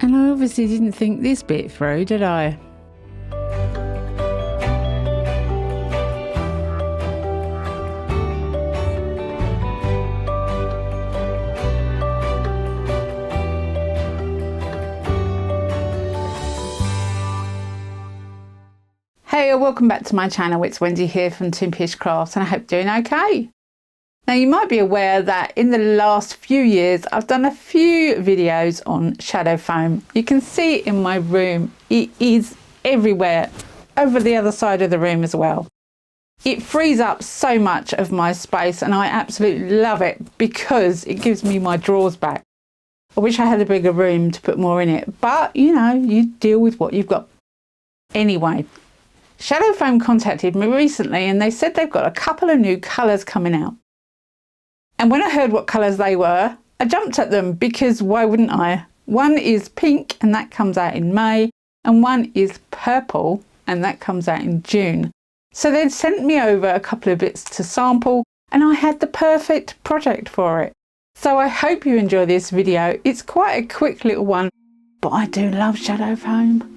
And I obviously didn't think this bit through, did I? Hey, welcome back to my channel. It's Wendy here from Toonpish Crafts, and I hope you're doing okay. Now, you might be aware that in the last few years I've done a few videos on shadow foam. You can see it in my room. It is everywhere, over the other side of the room as well. It frees up so much of my space and I absolutely love it because it gives me my drawers back. I wish I had a bigger room to put more in it, but you know, you deal with what you've got. Anyway, Shadow Foam contacted me recently and they said they've got a couple of new colours coming out. And when I heard what colours they were, I jumped at them because why wouldn't I? One is pink and that comes out in May, and one is purple and that comes out in June. So they'd sent me over a couple of bits to sample and I had the perfect project for it. So I hope you enjoy this video. It's quite a quick little one, but I do love shadow foam.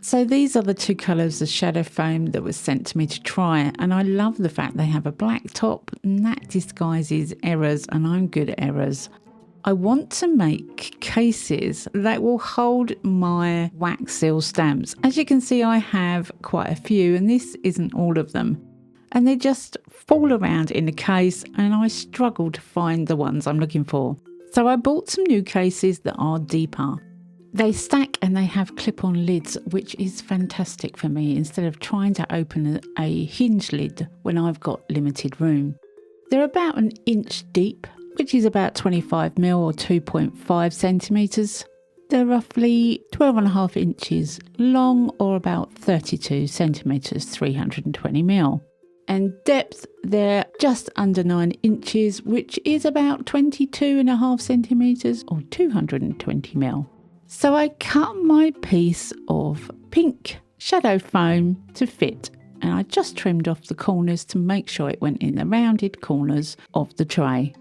So these are the two colours of shadow foam that was sent to me to try, and I love the fact they have a black top and that disguises errors, and I'm good at errors. I want to make cases that will hold my wax seal stamps. As you can see, I have quite a few and this isn't all of them. And they just fall around in the case and I struggle to find the ones I'm looking for. So I bought some new cases that are deeper. They stack and they have clip-on lids, which is fantastic for me instead of trying to open a hinge lid when I've got limited room. They're about 1 inch deep, which is about 25mm or 2.5 centimetres. They're roughly 12.5 inches long or about 32 centimetres, 320mm. And depth, they're just under 9 inches, which is about 22.5 centimetres or 220mm. So I cut my piece of pink shadow foam to fit, and I just trimmed off the corners to make sure it went in the rounded corners of the tray.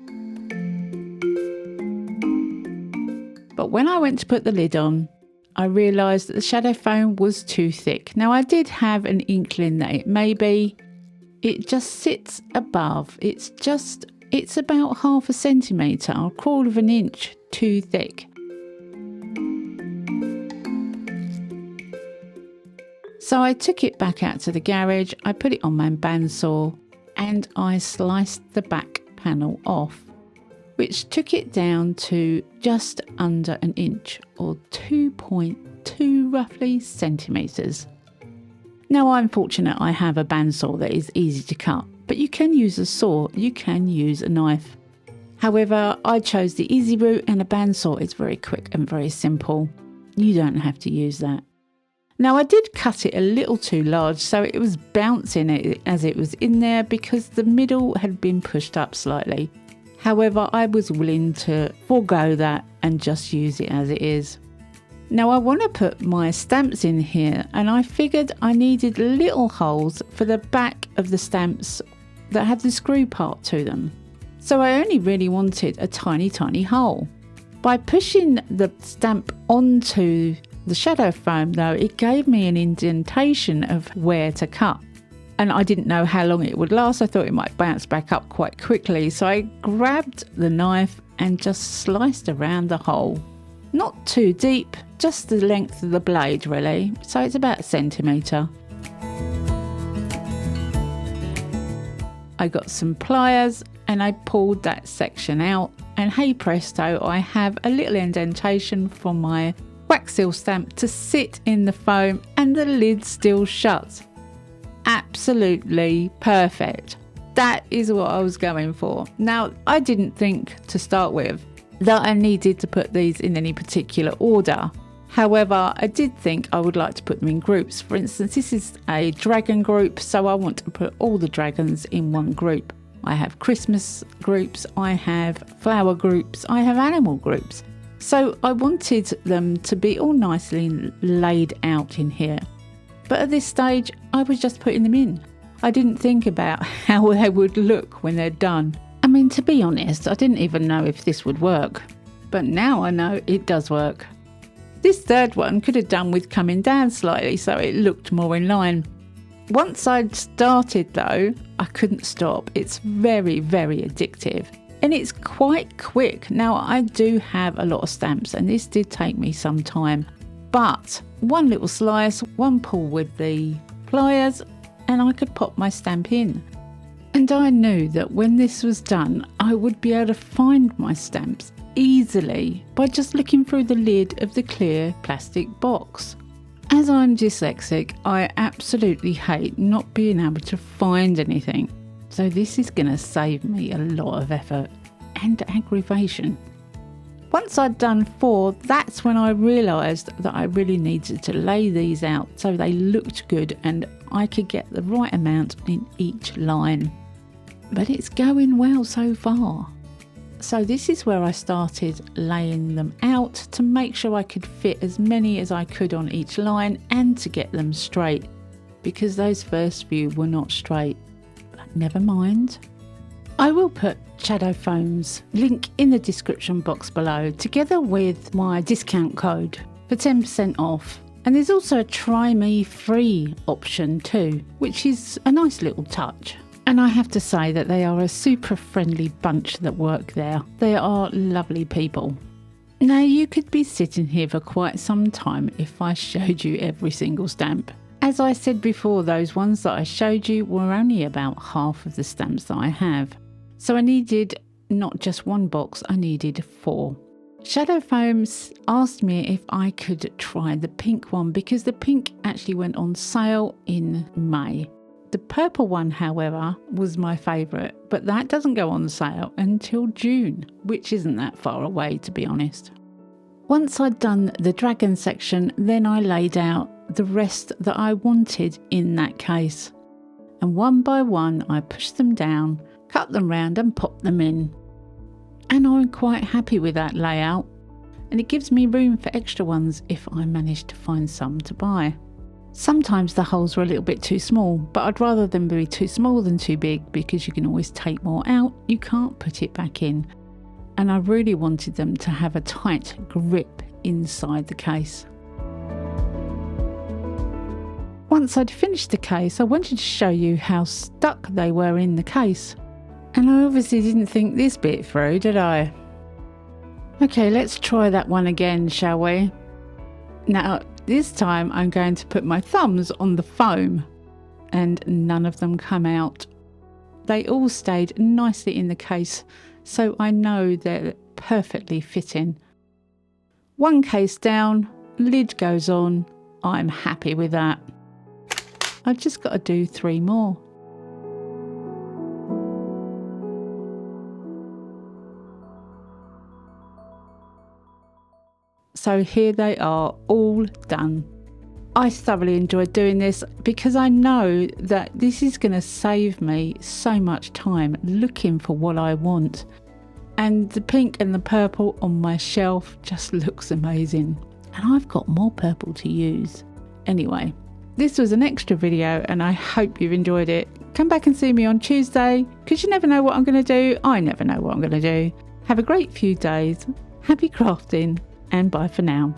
But when I went to put the lid on, I realised that the shadow foam was too thick. Now I did have an inkling that it may be. It just sits above. It's about 0.5 centimetre or 1/4 inch too thick. So I took it back out to the garage, I put it on my bandsaw and I sliced the back panel off, which took it down to just under 1 inch or 2.2 roughly centimetres. Now I'm fortunate I have a bandsaw that is easy to cut, but you can use a saw, you can use a knife. However, I chose the easy route and a bandsaw is very quick and very simple. You don't have to use that. Now I did cut it a little too large, so it was bouncing it as it was in there because the middle had been pushed up slightly. However, I was willing to forego that and just use it as it is. Now I want to put my stamps in here and I figured I needed little holes for the back of the stamps that have the screw part to them. So I only really wanted a tiny hole. By pushing the stamp onto the shadow foam though, it gave me an indentation of where to cut. And I didn't know how long it would last. I thought it might bounce back up quite quickly. So I grabbed the knife and just sliced around the hole. Not too deep, just the length of the blade really. So it's about 1 centimetre. I got some pliers and I pulled that section out. And hey presto, I have a little indentation for my wax seal stamp to sit in the foam and the lid still shut. Absolutely perfect. That is what I was going for. Now, I didn't think to start with that I needed to put these in any particular order. However, I did think I would like to put them in groups. For instance, this is a dragon group, so I want to put all the dragons in one group. I have Christmas groups, I have flower groups, I have animal groups. So I wanted them to be all nicely laid out in here. But at this stage, I was just putting them in. I didn't think about how they would look when they're done. I mean, to be honest, I didn't even know if this would work. but now I know it does work. This third one could have done with coming down slightly so it looked more in line. Once I'd started though, I couldn't stop. It's very, very addictive. And it's quite quick. Now I do have a lot of stamps and this did take me some time. But one little slice, one pull with the pliers, and I could pop my stamp in. And I knew that when this was done, I would be able to find my stamps easily by just looking through the lid of the clear plastic box. As I'm dyslexic, I absolutely hate not being able to find anything. So this is going to save me a lot of effort and aggravation. Once I'd done 4, that's when I realised that I really needed to lay these out so they looked good and I could get the right amount in each line. But it's going well so far. So this is where I started laying them out to make sure I could fit as many as I could on each line and to get them straight, because those first few were not straight. But never mind. I will put Shadow Foam's link in the description box below, together with my discount code for 10% off. And there's also a trymefree option too, which is a nice little touch. And I have to say that they are a super friendly bunch that work there. They are lovely people. Now you could be sitting here for quite some time if I showed you every single stamp. As I said before, those ones that I showed you were only about half of the stamps that I have. So I needed not just one box, I needed 4. Shadow Foams asked me if I could try the pink one because the pink actually went on sale in May. The purple one, however, was my favourite, but that doesn't go on sale until June, which isn't that far away to be honest. Once I'd done the dragon section, then I laid out the rest that I wanted in that case. And one by one I pushed them down, cut them round and popped them in. And I'm quite happy with that layout, and it gives me room for extra ones if I manage to find some to buy. Sometimes the holes were a little bit too small, but I'd rather them be too small than too big because you can always take more out, you can't put it back in. And I really wanted them to have a tight grip inside the case. Once I'd finished the case, I wanted to show you how stuck they were in the case. And I obviously didn't think this bit through, did I? Okay, let's try that one again, shall we? Now, this time I'm going to put my thumbs on the foam, and none of them come out. They all stayed nicely in the case, so I know they're perfectly fitting. One case down, lid goes on. I'm happy with that. I've just got to do 3 more. So here they are, all done. I thoroughly enjoyed doing this because I know that this is going to save me so much time looking for what I want. And the pink and the purple on my shelf just looks amazing. And I've got more purple to use. Anyway, this was an extra video and I hope you've enjoyed it. Come back and see me on Tuesday because you never know what I'm going to do. I never know what I'm going to do. Have a great few days. Happy crafting. And bye for now.